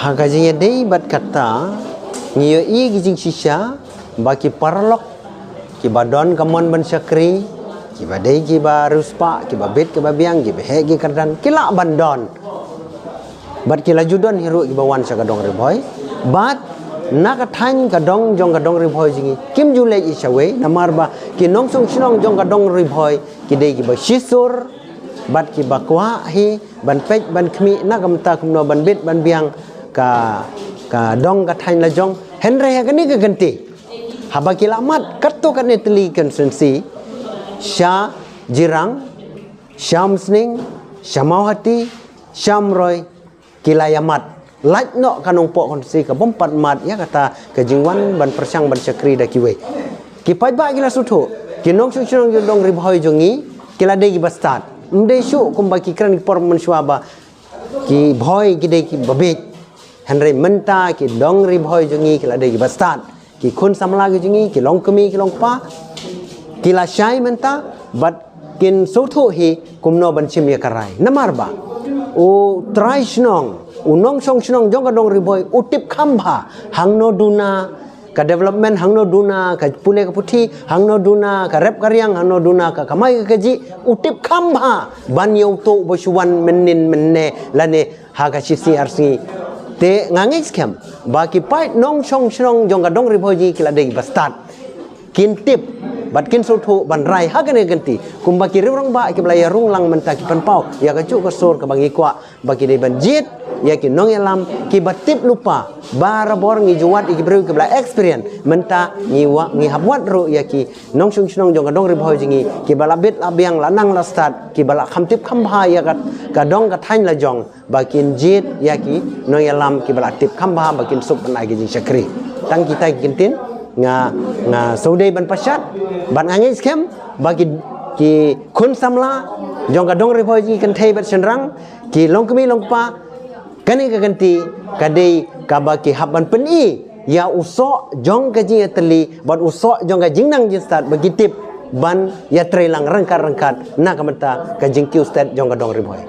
Hagajinya dei bat kata ngiyo i gijing shisha baki parlok ki badon kamon ban syakri ki badai ki ba ruspa ki ba bet ki ba biang ki he ki kardan kila bandon bat kila judon hiru ki bawan sa kadong riboy bat nak thang kadong jong kadong riboy jingi kim jule i shawe namar ba ki nong song shinong jong kadong riboy ki dei ki ba shisur bat ki ba kwa hi ban pek ban khmi nakamta kumno ban bet ban biang ka dong ka thang la jong henre ha kani ka ganti haba kila mat katto kan netli konsensi sha jirang syam sning syamawati syamroy kila yamat laj no kanong po konsi ka bompat mat ya kata ka jingwan ban persang ban syakri da kiwe ki pai ba kila sutho ki nong chung chung dong ribhoi jongi kila de ki bastat mde shu kumba ki kran por manshwaba ki bhoi ki de ki babet Henry menta ki dong ribhoi jongi kila de ki bastat ki khun samla ki jongi ki long kemi ki long pa kila syai menta bat kin sotho hi kumno ban chim ya karai namar ba u trai snong unong song snong jong ka dong ribhoi utip khamba hangno duna ka development hangno duna ka pule ka puthi hangno duna ka rep karyang hangno duna ka kamai ka ji utip khamba ban yau to bosuan menin menne lane ha ka sisi arsi te ngangik skem baki pai nong chong chrong jong ka dong ribhoi ji kila de bastat kin tip bat kin sotho ban rai ha kane ganti kumba ki rong ba ki blaya rung lang menta ki pan pau ya ka chu ka sor ka bangi kwa baki de ban jit ya ki nong elam ki batip lupa bara bor ngi juat ki bru ki bla experience menta ngi wa ngi habwat ro ya ki nong chung chung jong ka dong ribhoi jingi ki bala bet la biang la nang la start ki bala kham tip kham bha ya ka dong ka thain la jong bakin jit ya ki nong elam ki bala tip kham bha bakin sup ban agi jing syakri tang kita kintin nga saudai ban pasat ban angin skem bagi ki khun samla jong ka dong ribhoi ji kan thei bat senrang ki long kemi long pa kani ka ganti kadai ka ba ki haban peni ya uso jong ka ji teli ban uso jong ka jingnang ji start bagi tip ban ya trelang rangkat rangkat na kamata ka jingkiu start jong ka dong ribhoi